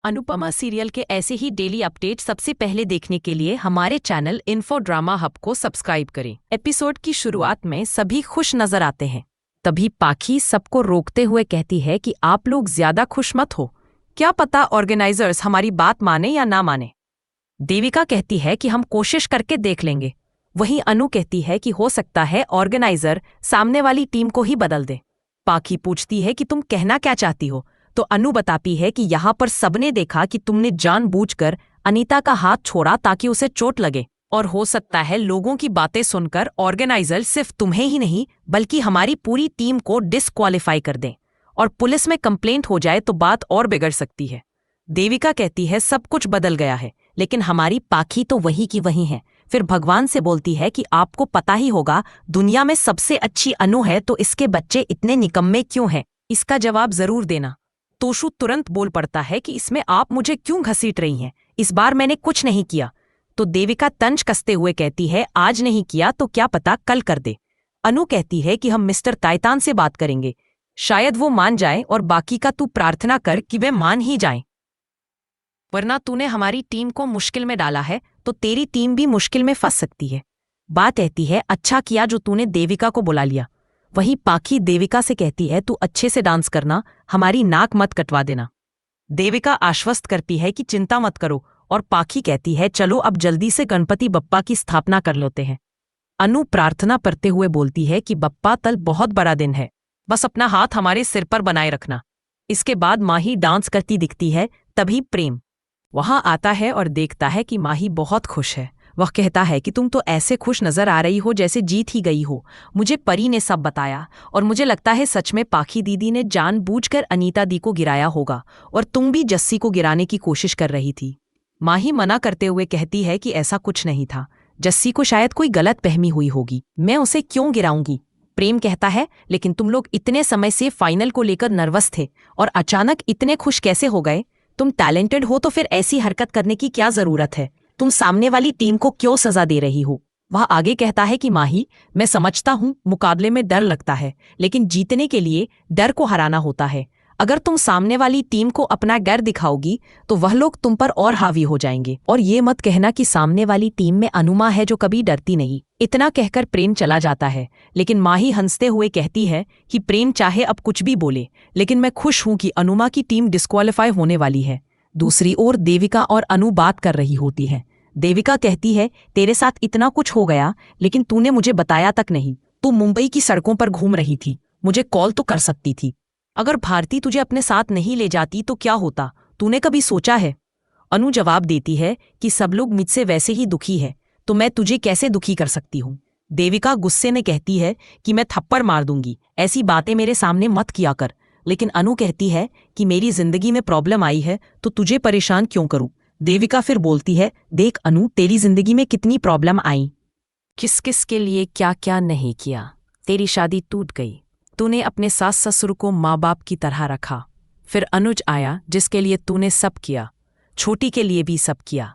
Anupama serial के ऐसे ही daily update सबसे पहले देखने के लिए हमारे चैनल इन्फो ड्रामा हब को सब्सक्राइब करें। एपिसोड की शुरुआत में सभी खुश नजर आते हैं। तभी पाखी सबको रोकते हुए कहती है कि आप लोग ज्यादा खुश मत हो, क्या पता ऑर्गेनाइजर्स हमारी बात माने या ना माने। देविका कहती है कि हम कोशिश करके देख लेंगे। वहीं अनु कहती है कि हो सकता है ऑर्गेनाइजर सामने वाली टीम को ही बदल दे। पाखी पूछती है कि तुम कहना क्या चाहती हो, तो अनु बताती है कि यहाँ पर सबने देखा कि तुमने जानबूझकर अनीता का हाथ छोड़ा ताकि उसे चोट लगे, और हो सकता है लोगों की बातें सुनकर ऑर्गेनाइजर सिर्फ तुम्हें ही नहीं बल्कि हमारी पूरी टीम को डिस्क्वालीफाई कर दें, और पुलिस में कंप्लेंट हो जाए तो बात और बिगड़ सकती है। देविका कहती है सब कुछ बदल गया है, लेकिन हमारी पाखी तो वही की वही है। फिर भगवान से बोलती है कि आपको पता ही होगा दुनिया में सबसे अच्छी अनु है, तो इसके बच्चे इतने निकम्मे क्यों हैं, इसका जवाब जरूर देना। तोशु तुरंत बोल पड़ता है कि इसमें आप मुझे क्यों घसीट रही हैं, इस बार मैंने कुछ नहीं किया। तो देविका तंज कसते हुए कहती है आज नहीं किया तो क्या पता कल कर दे। अनु कहती है कि हम मिस्टर ताइतान से बात करेंगे, शायद वो मान जाए, और बाकी का तू प्रार्थना कर कि वे मान ही जाएं, वरना तूने हमारी टीम को मुश्किल में डाला है तो तेरी टीम भी मुश्किल में फंस सकती है। बात कहती है अच्छा किया जो तूने देविका को बुला लिया। वहीं पाखी देविका से कहती है तू अच्छे से डांस करना, हमारी नाक मत कटवा देना। देविका आश्वस्त करती है कि चिंता मत करो, और पाखी कहती है चलो अब जल्दी से गणपति बप्पा की स्थापना कर लेते हैं। अनु प्रार्थना करते हुए बोलती है कि बप्पा कल बहुत बड़ा दिन है, बस अपना हाथ हमारे सिर पर बनाए रखना। इसके बाद माही डांस करती दिखती है। तभी प्रेम वहां आता है और देखता है कि माही बहुत खुश है। वह कहता है कि तुम तो ऐसे खुश नजर आ रही हो जैसे जीत ही गई हो। मुझे परी ने सब बताया, और मुझे लगता है सच में पाखी दीदी ने जानबूझकर अनीता दी को गिराया होगा, और तुम भी जस्सी को गिराने की कोशिश कर रही थी। माही मना करते हुए कहती है कि ऐसा कुछ नहीं था, जस्सी को शायद कोई गलत फहमी हुई होगी, मैं उसे क्यों गिराऊंगी। प्रेम कहता है लेकिन तुम लोग इतने समय से फाइनल को लेकर नर्वस थे और अचानक इतने खुश कैसे हो गए। तुम टैलेंटेड हो तो फिर ऐसी हरकत करने की क्या जरूरत है, तुम सामने वाली टीम को क्यों सजा दे रही हो। वह आगे कहता है कि माही मैं समझता हूं मुकाबले में डर लगता है, लेकिन जीतने के लिए डर को हराना होता है। अगर तुम सामने वाली टीम को अपना डर दिखाओगी तो वह लोग तुम पर और हावी हो जाएंगे, और ये मत कहना कि सामने वाली टीम में अनुमा है जो कभी डरती नहीं। इतना कहकर प्रेम चला जाता है, लेकिन माही हंसते हुए कहती है कि प्रेम चाहे अब कुछ भी बोले, लेकिन मैं खुश हूं कि अनुमा की टीम डिस्क्वालीफाई होने वाली है। दूसरी ओर देविका और अनु बात कर रही होती है। देविका कहती है तेरे साथ इतना कुछ हो गया लेकिन तूने मुझे बताया तक नहीं। तू मुंबई की सड़कों पर घूम रही थी, मुझे कॉल तो कर सकती थी। अगर भारती तुझे अपने साथ नहीं ले जाती तो क्या होता, तूने कभी सोचा है। अनु जवाब देती है कि सब लोग मुझसे वैसे ही दुखी है, तो मैं तुझे कैसे दुखी कर सकती हूँ। देविका गुस्से में कहती है कि मैं थप्पड़ मार दूंगी, ऐसी बातें मेरे सामने मत किया कर। लेकिन अनु कहती है कि मेरी जिंदगी में प्रॉब्लम आई है तो तुझे परेशान क्यों करूं। देविका फिर बोलती है देख अनु, तेरी जिंदगी में कितनी प्रॉब्लम आई, किस किस के लिए क्या क्या नहीं किया। तेरी शादी टूट गई, तूने अपने सास ससुर को माँ बाप की तरह रखा। फिर अनुज आया जिसके लिए तूने सब किया, छोटी के लिए भी सब किया,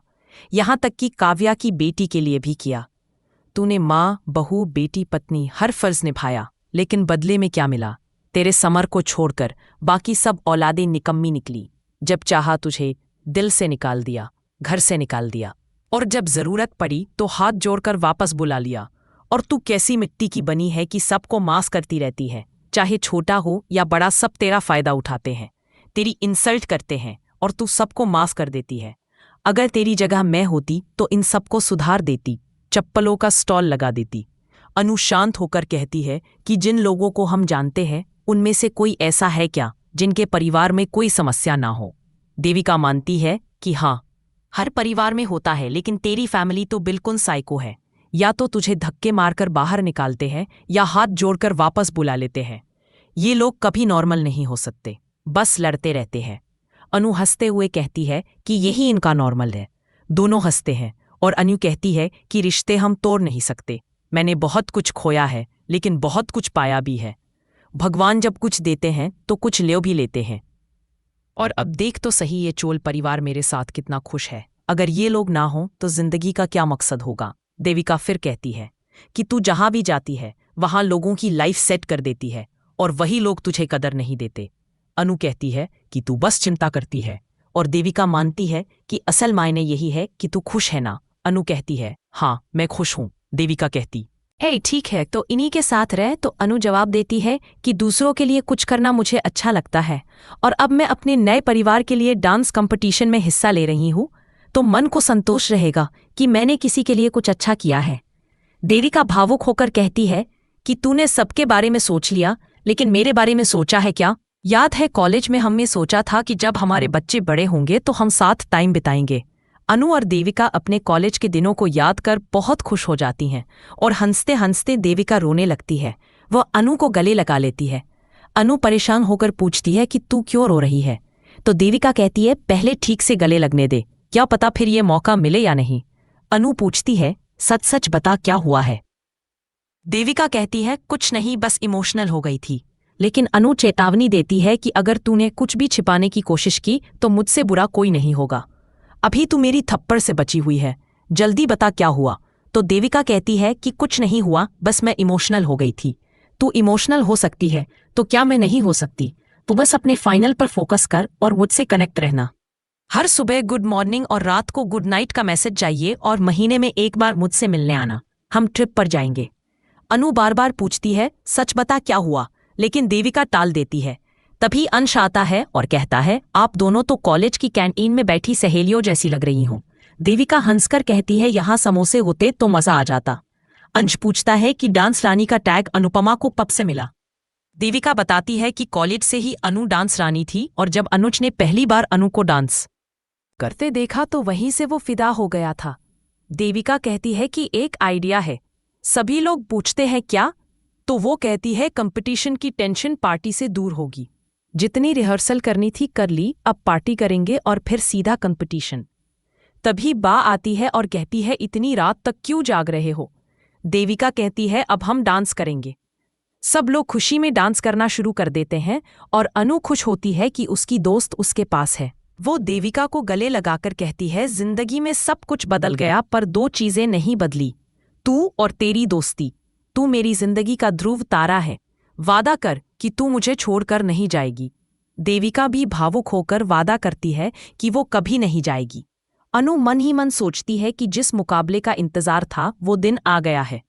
यहाँ तक कि काव्या की बेटी के लिए भी किया। तूने माँ बहू बेटी पत्नी हर फर्ज निभाया, लेकिन बदले में क्या मिला। तेरे समर को छोड़कर बाकी सब औलादें निकम्मी निकली। जब चाहा तुझे दिल से निकाल दिया, घर से निकाल दिया, और जब जरूरत पड़ी तो हाथ जोड़कर वापस बुला लिया। और तू कैसी मिट्टी की बनी है कि सबको मास करती रहती है, चाहे छोटा हो या बड़ा सब तेरा फायदा उठाते हैं, तेरी इंसल्ट करते हैं और तू सबको मास कर देती है। अगर तेरी जगह मैं होती तो इन सबको सुधार देती, चप्पलों का स्टॉल लगा देती। अनु शांत होकर कहती है कि जिन लोगों को हम जानते हैं उनमें से कोई ऐसा है क्या जिनके परिवार में कोई समस्या ना हो। देविका मानती है कि हाँ, हर परिवार में होता है, लेकिन तेरी फैमिली तो बिल्कुल साइको है। या तो तुझे धक्के मारकर बाहर निकालते हैं या हाथ जोड़कर वापस बुला लेते हैं। ये लोग कभी नॉर्मल नहीं हो सकते, बस लड़ते रहते हैं। अनु हंसते हुए कहती है कि यही इनका नॉर्मल है। दोनों हंसते हैं और अनु कहती है कि रिश्ते हम तोड़ नहीं सकते। मैंने बहुत कुछ खोया है लेकिन बहुत कुछ पाया भी है। भगवान जब कुछ देते हैं तो कुछ ले भी लेते हैं। और अब देख तो सही ये चोल परिवार मेरे साथ कितना खुश है। अगर ये लोग ना हों तो जिंदगी का क्या मकसद होगा। देविका फिर कहती है कि तू जहां भी जाती है वहां लोगों की लाइफ सेट कर देती है और वही लोग तुझे कदर नहीं देते। अनु कहती है कि तू बस चिंता करती है और देविका मानती है कि असल मायने यही है कि तू खुश है ना। अनु कहती है, हाँ मैं खुश हूँ। देविका कहती है, ठीक है तो इन्हीं के साथ रह। तो अनु जवाब देती है कि दूसरों के लिए कुछ करना मुझे अच्छा लगता है और अब मैं अपने नए परिवार के लिए डांस कंपटीशन में हिस्सा ले रही हूँ, तो मन को संतोष रहेगा कि मैंने किसी के लिए कुछ अच्छा किया है। देविका भावुक होकर कहती है कि तूने सबके बारे में सोच लिया, लेकिन मेरे बारे में सोचा है क्या? याद है कॉलेज में हमने सोचा था कि जब हमारे बच्चे बड़े होंगे तो हम साथ टाइम बिताएंगे। अनु और देविका अपने कॉलेज के दिनों को याद कर बहुत खुश हो जाती हैं और हंसते हंसते देविका रोने लगती है। वह अनु को गले लगा लेती है। अनु परेशान होकर पूछती है कि तू क्यों रो रही है? तो देविका कहती है, पहले ठीक से गले लगने दे, क्या पता फिर ये मौका मिले या नहीं। अनु पूछती है, सच सच बता क्या हुआ है? देविका कहती है, कुछ नहीं, बस इमोशनल हो गई थी। लेकिन अनु चेतावनी देती है कि अगर तूने कुछ भी छिपाने की कोशिश की तो मुझसे बुरा कोई नहीं होगा। अभी तू मेरी थप्पड़ से बची हुई है, जल्दी बता क्या हुआ। तो देविका कहती है कि कुछ नहीं हुआ, बस मैं इमोशनल हो गई थी। तू इमोशनल हो सकती है तो क्या मैं नहीं हो सकती? तू बस अपने फाइनल पर फोकस कर और मुझसे कनेक्ट रहना। हर सुबह गुड मॉर्निंग और रात को गुड नाइट का मैसेज चाहिए और महीने में एक बार मुझसे मिलने आना, हम ट्रिप पर जाएंगे। अनु बार बार पूछती है, सच बता क्या हुआ, लेकिन देविका टाल देती है। तभी अंश आता है और कहता है, आप दोनों तो कॉलेज की कैंटीन में बैठी सहेलियों जैसी लग रही हो। देविका हंसकर कहती है, यहाँ समोसे होते तो मजा आ जाता। अंश पूछता है कि डांस रानी का टैग अनुपमा को कब से मिला। देविका बताती है कि कॉलेज से ही अनु डांस रानी थी और जब अनुज ने पहली बार अनु को डांस करते देखा तो वहीं से वो फिदा हो गया था। देविका कहती है कि एक आइडिया है। सभी लोग पूछते हैं क्या, तो वो कहती है कंपटीशन की टेंशन पार्टी से दूर होगी। जितनी रिहर्सल करनी थी कर ली, अब पार्टी करेंगे और फिर सीधा कंपटीशन। तभी बा आती है और कहती है, इतनी रात तक क्यों जाग रहे हो? देविका कहती है, अब हम डांस करेंगे। सब लोग खुशी में डांस करना शुरू कर देते हैं और अनु खुश होती है कि उसकी दोस्त उसके पास है। वो देविका को गले लगाकर कहती है, जिंदगी में सब कुछ बदल गया पर दो चीजें नहीं बदली, तू और तेरी दोस्ती। तू मेरी जिंदगी का ध्रुव तारा है, वादा कर कि तू मुझे छोड़कर नहीं जाएगी। देविका भी भावुक होकर वादा करती है कि वो कभी नहीं जाएगी। अनु मन ही मन सोचती है कि जिस मुकाबले का इंतजार था वो दिन आ गया है।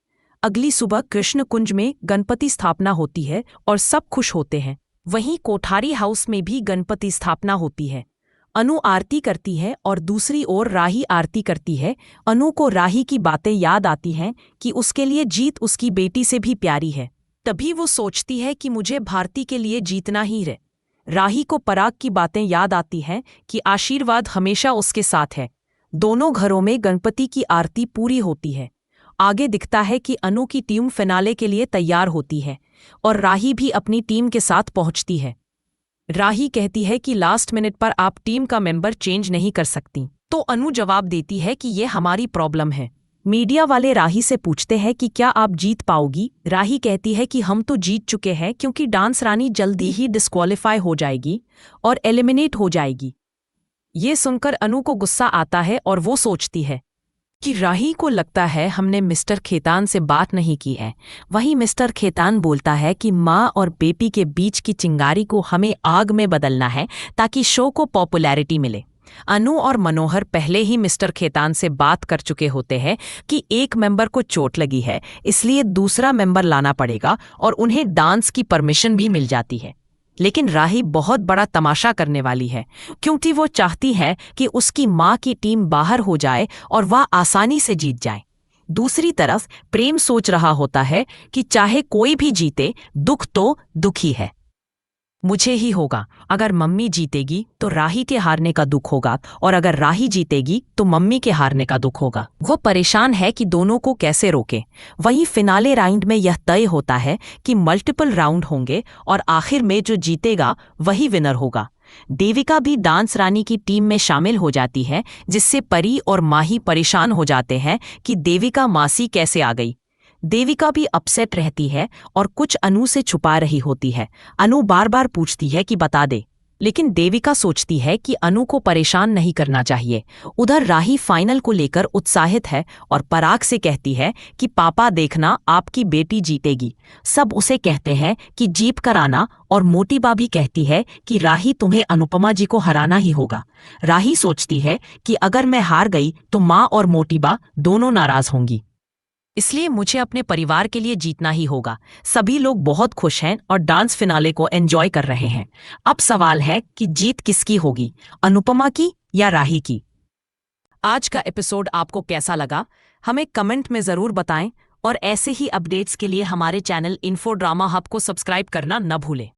अगली सुबह कृष्ण कुंज में गणपति स्थापना होती है और सब खुश होते हैं। वहीं कोठारी हाउस में भी गणपति स्थापना होती है। अनु आरती करती है और दूसरी ओर राही आरती करती है। अनु को राही की बातें याद आती हैं कि उसके लिए जीत उसकी बेटी से भी प्यारी है। तभी वो सोचती है कि मुझे भारती के लिए जीतना ही है। राही को पराग की बातें याद आती हैं कि आशीर्वाद हमेशा उसके साथ है। दोनों घरों में गणपति की आरती पूरी होती है। आगे दिखता है कि अनु की टीम फिनाले के लिए तैयार होती है और राही भी अपनी टीम के साथ पहुंचती है। राही कहती है कि लास्ट मिनट पर आप टीम का मेंबर चेंज नहीं कर सकती। तो अनु जवाब देती है कि ये हमारी प्रॉब्लम है। मीडिया वाले राही से पूछते हैं कि क्या आप जीत पाओगी। राही कहती है कि हम तो जीत चुके हैं क्योंकि डांस रानी जल्दी ही डिस्क्वालीफाई हो जाएगी और एलिमिनेट हो जाएगी। ये सुनकर अनु को गुस्सा आता है और वो सोचती है कि राही को लगता है हमने मिस्टर खेतान से बात नहीं की है। वहीं मिस्टर खेतान बोलता है कि माँ और बेबी के बीच की चिंगारी को हमें आग में बदलना है ताकि शो को पॉपुलैरिटी मिले। अनु और मनोहर पहले ही मिस्टर खेतान से बात कर चुके होते हैं कि एक मेंबर को चोट लगी है, इसलिए दूसरा मेंबर लाना पड़ेगा और उन्हें डांस की परमिशन भी मिल जाती है। लेकिन राही बहुत बड़ा तमाशा करने वाली है क्योंकि वो चाहती है कि उसकी माँ की टीम बाहर हो जाए और वह आसानी से जीत जाए। दूसरी तरफ प्रेम सोच रहा होता है कि चाहे कोई भी जीते, दुख तो दुख ही है, मुझे ही होगा। अगर मम्मी जीतेगी तो राही के हारने का दुख होगा और अगर राही जीतेगी तो मम्मी के हारने का दुख होगा। वो परेशान है कि दोनों को कैसे रोके। वहीं फिनाले राउंड में यह तय होता है कि मल्टीपल राउंड होंगे और आखिर में जो जीतेगा वही विनर होगा। देविका भी डांस रानी की टीम में शामिल हो जाती है, जिससे परी और माही परेशान हो जाते हैं कि देविका मासी कैसे आ गई। देविका भी अपसेट रहती है और कुछ अनु से छुपा रही होती है। अनु बार बार पूछती है कि बता दे लेकिन देविका सोचती है कि अनु को परेशान नहीं करना चाहिए। उधर राही फाइनल को लेकर उत्साहित है और पराग से कहती है कि पापा देखना, आपकी बेटी जीतेगी। सब उसे कहते हैं कि जीत कर आना, और मोटीबा भी कहती है कि राही तुम्हें अनुपमा जी को हराना ही होगा। राही सोचती है कि अगर मैं हार गई तो माँ और मोटीबा दोनों नाराज होंगी, इसलिए मुझे अपने परिवार के लिए जीतना ही होगा। सभी लोग बहुत खुश हैं और डांस फिनाले को एंजॉय कर रहे हैं। अब सवाल है कि जीत किसकी होगी, अनुपमा की या राही की? आज का एपिसोड आपको कैसा लगा, हमें कमेंट में ज़रूर बताएं और ऐसे ही अपडेट्स के लिए हमारे चैनल इन्फो ड्रामा हब को सब्सक्राइब करना न भूलें।